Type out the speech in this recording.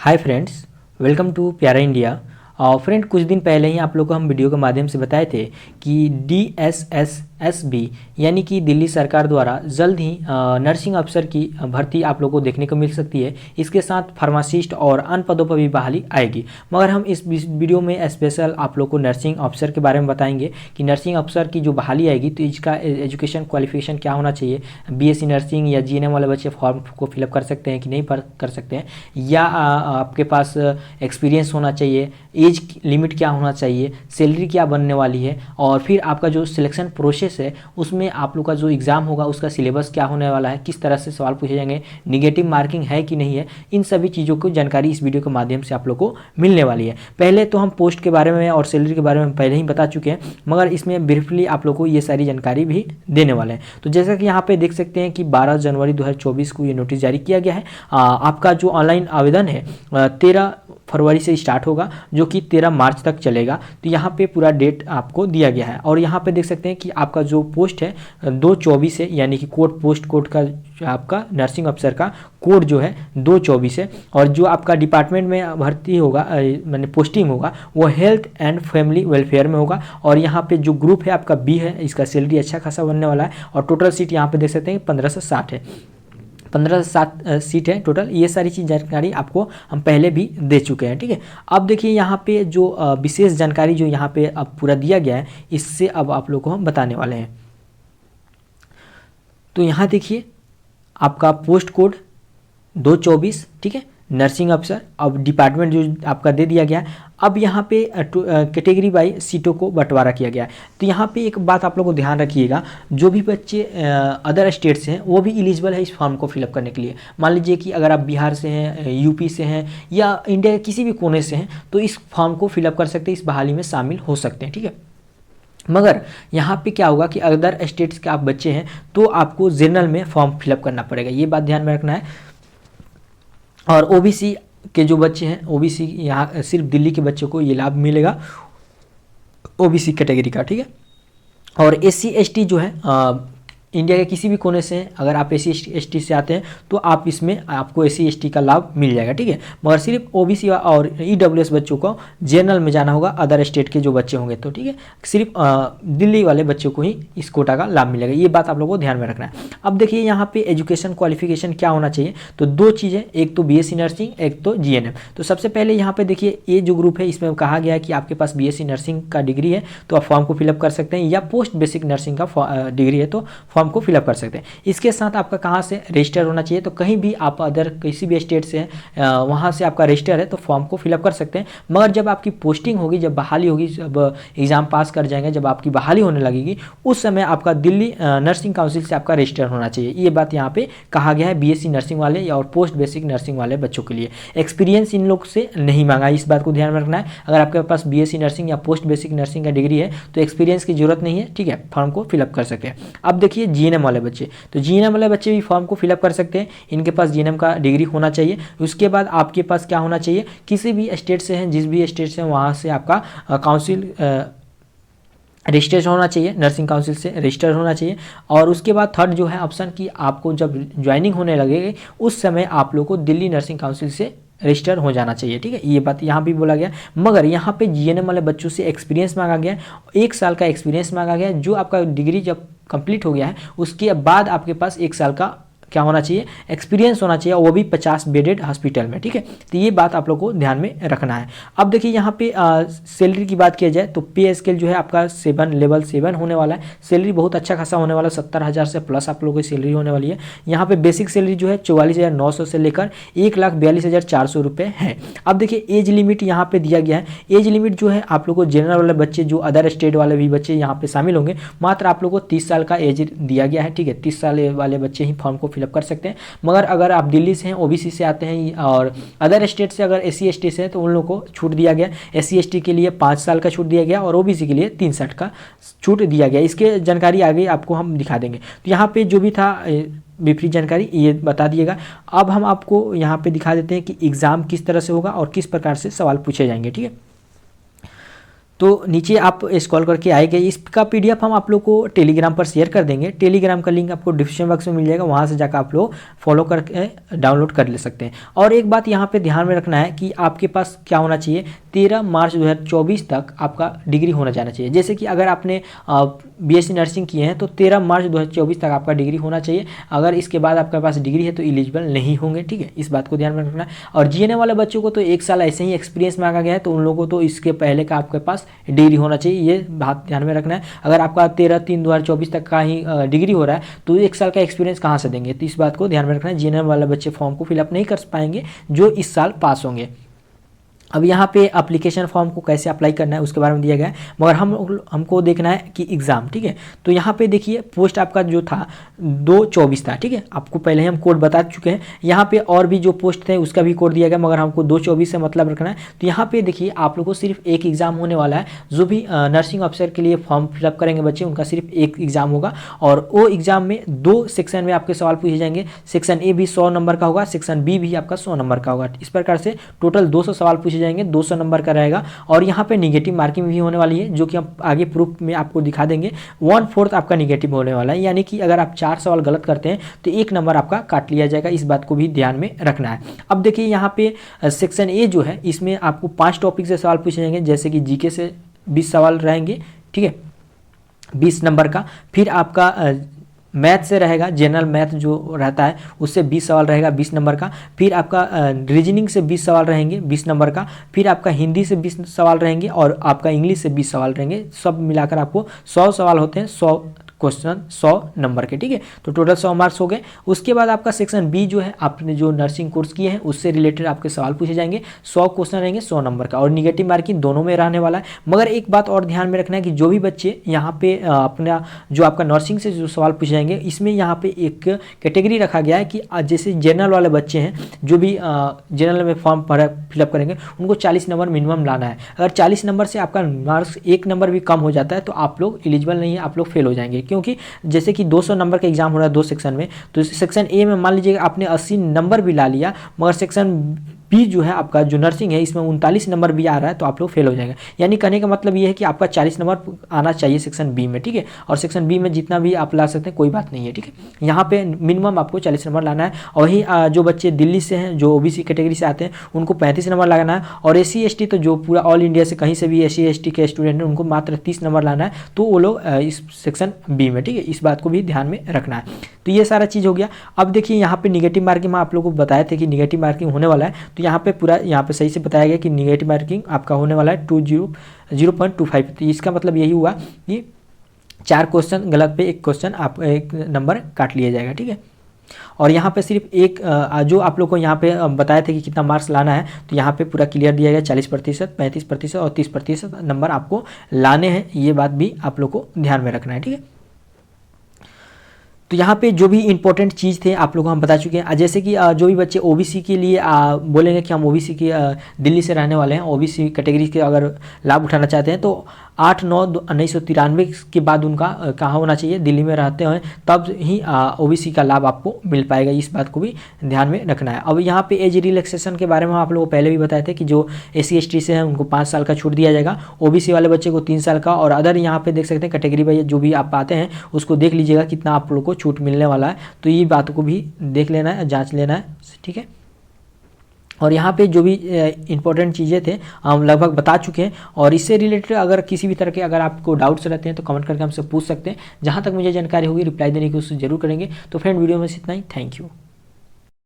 Hi friends, welcome to प्यारा India. Friend, कुछ दिन पहले ही आप लोग को हम वीडियो के माध्यम से बताए थे कि DSSSB यानी कि दिल्ली सरकार द्वारा जल्द ही नर्सिंग अफसर की भर्ती आप लोग को देखने को मिल सकती है। इसके साथ फार्मासिस्ट और अन्य पदों पर भी बहाली आएगी। मगर हम इस वीडियो में स्पेशल आप लोग को नर्सिंग अफसर के बारे में बताएंगे कि नर्सिंग अफसर की जो बहाली आएगी तो इसका एजुकेशन क्वालिफिकेशन क्या होना चाहिए। BSc नर्सिंग या GNM वाले बच्चे फॉर्म को फिलअप कर सकते हैं कि नहीं कर सकते हैं, या आपके पास एक्सपीरियंस होना चाहिए, एज लिमिट क्या होना चाहिए, सैलरी क्या बनने वाली है, और फिर आपका जो सिलेक्शन प्रोसेस है उसमें आप लोग का जो एग्ज़ाम होगा उसका सिलेबस क्या होने वाला है, किस तरह से सवाल पूछे जाएंगे, निगेटिव मार्किंग है कि नहीं है, इन सभी चीज़ों की जानकारी इस वीडियो के माध्यम से आप लोग को मिलने वाली है। पहले तो हम पोस्ट के बारे में और सैलरी के बारे में पहले ही बता चुके हैं, मगर इसमें ब्रीफली आप लोग को ये सारी जानकारी भी देने वाले हैं। तो जैसा कि यहाँ पे देख सकते हैं कि 12 जनवरी 2024 को ये नोटिस जारी किया गया है। आपका जो ऑनलाइन आवेदन है 13 फरवरी से स्टार्ट होगा, जो कि 13 मार्च तक चलेगा। तो यहाँ पे पूरा डेट आपको दिया गया है और यहाँ पे देख सकते हैं कि आपका जो पोस्ट है 224 है, यानी कि कोड पोस्ट कोड का आपका नर्सिंग अफसर का कोड जो है 224 है। और जो आपका डिपार्टमेंट में भर्ती होगा मैंने पोस्टिंग होगा वो हेल्थ एंड फैमिली वेलफेयर में होगा। और यहाँ पे जो ग्रुप है आपका B है, इसका सैलरी अच्छा खासा बनने वाला है। और टोटल सीट यहाँ पे देख सकते हैं 1560 है, 15 से 7 सीट है टोटल। ये सारी चीज़ जानकारी आपको हम पहले भी दे चुके हैं, ठीक है। अब देखिए यहाँ पे जो विशेष जानकारी जो यहाँ पे अब पूरा दिया गया है, इससे अब आप लोग को हम बताने वाले हैं। तो यहाँ देखिए आपका पोस्ट कोड 224, ठीक है, नर्सिंग अफसर। अब डिपार्टमेंट जो आपका दे दिया गया है। अब यहाँ पे कैटेगरी बाई सीटों को बंटवारा किया गया है। तो यहाँ पे एक बात आप लोग को ध्यान रखिएगा, जो भी बच्चे अदर स्टेट से हैं वो भी एलिजिबल है इस फॉर्म को फिलअप करने के लिए। मान लीजिए कि अगर आप बिहार से हैं, यूपी से हैं, या इंडिया के किसी भी कोने से हैं, तो इस फॉर्म को फिलअप कर सकते हैं, इस बहाली में शामिल हो सकते हैं, ठीक है। मगर यहाँ पे क्या होगा कि अदर स्टेट्स के आप बच्चे हैं तो आपको जनरल में फॉर्म फिलअप करना पड़ेगा, ये बात ध्यान में रखना है। और OBC के जो बच्चे हैं, OBC यहाँ सिर्फ दिल्ली के बच्चों को ये लाभ मिलेगा, OBC कैटेगरी का, ठीक है। और SC ST जो है इंडिया के किसी भी कोने से अगर आप SC ST से आते हैं तो आप इसमें आपको SC ST का लाभ मिल जाएगा, ठीक है। मगर सिर्फ OBC और EWS बच्चों को जनरल में जाना होगा, अदर स्टेट के जो बच्चे होंगे तो, ठीक है। सिर्फ दिल्ली वाले बच्चों को ही इस कोटा का लाभ मिलेगा, ये बात आप लोगों को ध्यान में रखना है। अब देखिए यहाँ पे एजुकेशन क्वालिफिकेशन क्या होना चाहिए, तो दो चीज़ें, एक तो BSc नर्सिंग, एक तो GNM। तो सबसे पहले यहाँ पे देखिए ये जो ग्रुप है इसमें कहा गया है कि आपके पास BSc नर्सिंग का डिग्री है तो आप फॉर्म को फिलअप कर सकते हैं, या पोस्ट बेसिक नर्सिंग का डिग्री है तो फॉर्म को फिलअप कर सकते हैं। इसके साथ आपका कहाँ से रजिस्टर होना चाहिए, तो कहीं भी आप अदर किसी भी स्टेट से हैं वहाँ से आपका रजिस्टर है तो फॉर्म को फिलअप कर सकते हैं। मगर जब आपकी पोस्टिंग होगी, जब बहाली होगी, जब एग्जाम पास कर जाएंगे, जब आपकी बहाली होने लगेगी, उस समय आपका दिल्ली नर्सिंग काउंसिल से आपका रजिस्टर होना चाहिए। ये बात यहाँ पे कहा गया है BSc नर्सिंग वाले या और पोस्ट बेसिक नर्सिंग वाले बच्चों के लिए। एक्सपीरियंस इन लोग से नहीं मांगा, इस बात को ध्यान में रखना है। अगर आपके पास BSc नर्सिंग या पोस्ट बेसिक नर्सिंग का डिग्री है तो एक्सपीरियंस की जरूरत नहीं है, ठीक है, फॉर्म को फिलअप कर सकते हैं। अब देखिए GNM वाले बच्चे, तो GNM वाले बच्चे भी फॉर्म को फिलअप कर सकते हैं, इनके पास GNM का डिग्री होना चाहिए। उसके बाद आपके पास क्या होना चाहिए, किसी भी स्टेट से हैं, जिस भी स्टेट से हैं वहाँ से आपका काउंसिल रजिस्ट्रेशन होना चाहिए, नर्सिंग काउंसिल से रजिस्टर होना चाहिए। और उसके बाद थर्ड जो है ऑप्शन कि आपको जब ज्वाइनिंग होने लगेगी उस समय आप लोग को दिल्ली नर्सिंग काउंसिल से रजिस्टर हो जाना चाहिए, ठीक है, ये बात यहाँ भी बोला गया। मगर यहाँ पे GNM वाले बच्चों से एक्सपीरियंस मांगा गया, 1 साल का एक्सपीरियंस मांगा गया। जो आपका डिग्री जब कंप्लीट हो गया है उसके बाद आपके पास 1 साल का क्या होना चाहिए, एक्सपीरियंस होना चाहिए, वो भी 50 बेडेड हॉस्पिटल में, ठीक है। तो ये बात आप लोग को ध्यान में रखना है। अब देखिए यहाँ पे सैलरी की बात किया जाए तो पे स्केल जो है आपका लेवल 7 होने वाला है। सैलरी बहुत अच्छा खासा होने वाला है, 70,000 से प्लस आप लोगों की सैलरी होने वाली है। यहाँ पे बेसिक सैलरी जो है 44,900 से लेकर 1,42,400 रुपये है। अब देखिए एज लिमिट यहाँ पे दिया गया है। एज लिमिट जो है आप लोग को जनरल वाले बच्चे, जो अदर स्टेट वाले भी बच्चे यहाँ पे शामिल होंगे, मात्र आप लोग को 30 साल का एज दिया गया है, ठीक है। 30 साल वाले बच्चे ही फॉर्म को फिलअप कर सकते हैं। मगर अगर आप दिल्ली से हैं, OBC से आते हैं, और अदर स्टेट से अगर SC ST से हैं तो उन लोगों को छूट दिया गया। SC ST के लिए 5 साल का छूट दिया गया और OBC के लिए 63 का छूट दिया गया। इसके जानकारी आगे आपको हम दिखा देंगे। तो यहाँ पे जो भी था विपरीत जानकारी ये बता दिएगा। अब हम आपको यहाँ पे दिखा देते हैं कि एग्ज़ाम किस तरह से होगा और किस प्रकार से सवाल पूछे जाएंगे, ठीक है। तो नीचे आप स्क्रॉल करके आएंगे, इसका PDF हम आप लोग को टेलीग्राम पर शेयर कर देंगे। टेलीग्राम का लिंक आपको डिस्क्रिप्शन बॉक्स में मिल जाएगा, वहाँ से जाकर आप लोग फॉलो करके डाउनलोड कर ले सकते हैं। और एक बात यहाँ पे ध्यान में रखना है कि आपके पास क्या होना चाहिए, 13 मार्च 2024 तक आपका डिग्री होना जाना चाहिए। जैसे कि अगर आपने BSc नर्सिंग किए हैं तो 13 मार्च 2024 तक आपका डिग्री होना चाहिए। अगर इसके बाद आपके पास डिग्री है तो एलिजिबल नहीं होंगे, ठीक है, इस बात को ध्यान में रखना है। और GNM वाले बच्चों को तो 1 साल ऐसे ही एक्सपीरियंस मांगा गया है, तो उन लोगों को तो इसके पहले का आपके पास डिग्री होना चाहिए, ये बात ध्यान में रखना है। अगर आपका 13/3/2024 तक का ही डिग्री हो रहा है तो 1 साल का एक्सपीरियंस कहाँ से देंगे, तो इस बात को ध्यान में रखना है। GNM वाले बच्चे फॉर्म को फिलअप नहीं कर पाएंगे जो इस साल पास होंगे। अब यहाँ पे एप्लीकेशन फॉर्म को कैसे अप्लाई करना है उसके बारे में दिया गया है, मगर हमको देखना है कि एग्ज़ाम, ठीक है। तो यहाँ पे देखिए पोस्ट आपका जो था 2/24 था, ठीक है, आपको पहले ही हम कोड बता चुके हैं। यहाँ पे और भी जो पोस्ट थे उसका भी कोड दिया गया, मगर हमको 2/24 से मतलब रखना है। तो यहाँ पे देखिए आप लोग को सिर्फ एक एग्ज़ाम होने वाला है। जो भी नर्सिंग ऑफिसर के लिए फॉर्म फिलअप करेंगे बच्चे, उनका सिर्फ एक एग्ज़ाम होगा, और वो एग्ज़ाम में 2 सेक्शन में आपके सवाल पूछे जाएंगे। सेक्शन A भी 100 नंबर का होगा, सेक्शन B भी आपका 100 नंबर का होगा। इस प्रकार से टोटल 200 सवाल पूछे जाएंगे, 200 नंबर का रहेगा। और यहाँ पे निगेटिव मार्किंग भी होने वाली है, जो कि हम आगे प्रूफ में आपको दिखा देंगे। 1/4 आपका निगेटिव होने वाला है, यानी कि अगर आप 4 सवाल गलत करते हैं तो 1 नंबर आपका काट लिया जाएगा। इस बात को भी ध्यान में रखना है। अब देखिए यहाँ पे सेक्शन A जो है, इसमें आपको 5 टॉपिक से सवाल पूछे जाएंगे, जैसे कि GK से 20 सवाल रहेंगे, ठीक है, 20 नंबर का। फिर आपका मैथ से रहेगा, जनरल मैथ जो रहता है उससे 20 सवाल रहेगा 20 नंबर का। फिर आपका रीजनिंग से 20 सवाल रहेंगे 20 नंबर का। फिर आपका हिंदी से 20 सवाल रहेंगे, और आपका इंग्लिश से 20 सवाल रहेंगे। सब मिलाकर आपको 100 सवाल होते हैं, 100 क्वेश्चन 100 नंबर के, ठीक है। तो टोटल 100 मार्क्स हो गए। उसके बाद आपका सेक्शन B जो है, आपने जो नर्सिंग कोर्स किए हैं उससे रिलेटेड आपके सवाल पूछे जाएंगे, 100 क्वेश्चन रहेंगे 100 नंबर का, और निगेटिव मार्किंग दोनों में रहने वाला है। मगर एक बात और ध्यान में रखना है कि जो भी बच्चे यहाँ पे अपना जो आपका नर्सिंग से जो सवाल पूछे जाएंगे, इसमें यहाँ पे एक कैटेगरी रखा गया है कि जैसे जनरल वाले बच्चे हैं, जो भी जनरल में फॉर्म फिलअप करेंगे, उनको 40 नंबर मिनिमम लाना है। अगर 40 नंबर से आपका मार्क्स 1 नंबर भी कम हो जाता है तो आप लोग एलिजिबल नहीं है, आप लोग फेल हो जाएंगे। क्योंकि जैसे कि 200 नंबर का एग्जाम हो रहा है 2 सेक्शन में, तो सेक्शन A में मान लीजिए आपने 80 नंबर भी ला लिया, मगर सेक्शन B जो है आपका जो नर्सिंग है, इसमें 39 नंबर भी आ रहा है, तो आप लोग फेल हो जाएंगे। यानी कहने का मतलब ये है कि आपका 40 नंबर आना चाहिए सेक्शन B में, ठीक है। और सेक्शन B में जितना भी आप ला सकते हैं कोई बात नहीं है, ठीक है। यहाँ पे मिनिमम आपको 40 नंबर लाना है। और वही जो बच्चे दिल्ली से हैं, जो OBC कैटेगरी से आते हैं, उनको 35 नंबर लगाना है। और SC ST तो जो पूरा ऑल इंडिया से कहीं से भी SC ST के स्टूडेंट हैं, उनको मात्र 30 नंबर लाना है, तो वो लोग इस सेक्शन B में, ठीक है। इस बात को भी ध्यान में रखना है। तो ये सारा चीज़ हो गया। अब देखिए यहाँ पे निगेटिव मार्किंग में आप लोगों को बताए थे कि निगेटिव मार्किंग होने वाला है, तो यहाँ पे पूरा यहाँ पे सही से बताया गया कि निगेटिव मार्किंग आपका होने वाला है 0.25। तो इसका मतलब यही हुआ कि 4 क्वेश्चन गलत पे 1 क्वेश्चन आप 1 नंबर काट लिया जाएगा, ठीक है। और यहाँ पे सिर्फ एक जो आप लोग को यहाँ पे बताए थे कि कितना मार्क्स लाना है, तो यहाँ पे पूरा क्लियर दिया गया 40%, 35% और 30% नंबर आपको लाने हैं। ये बात भी आप लोग को ध्यान में रखना है, ठीक है। तो यहाँ पे जो भी इंपॉर्टेंट चीज़ थे आप लोगों को हम बता चुके हैं। जैसे कि जो भी बच्चे OBC के लिए बोलेंगे कि हम OBC की दिल्ली से रहने वाले हैं, OBC कैटेगरी के अगर लाभ उठाना चाहते हैं, तो 8/9/1993 के बाद उनका कहाँ होना चाहिए, दिल्ली में रहते हैं, तब ही OBC का लाभ आपको मिल पाएगा। इस बात को भी ध्यान में रखना है। अब यहाँ पे एज रिलैक्सेशन के बारे में आप लोगों को पहले भी बताए थे कि जो SC ST से हैं उनको 5 साल का छूट दिया जाएगा, OBC वाले बच्चे को 3 साल का, और अदर यहाँ पे देख सकते हैं कैटेगरी वाइज जो भी आप पाते हैं उसको देख लीजिएगा कितना आप लोग को छूट मिलने वाला है। तो ये बात को भी देख लेना है, जाँच लेना है, ठीक है। और यहाँ पे जो भी इंपॉर्टेंट चीज़ें थे हम लगभग बता चुके हैं। और इससे रिलेटेड अगर किसी भी तरह के अगर आपको डाउट्स रहते हैं तो कमेंट करके हमसे पूछ सकते हैं। जहाँ तक मुझे जानकारी होगी रिप्लाई देने की कोशिश जरूर करेंगे। तो फ्रेंड वीडियो में इतना ही, थैंक यू।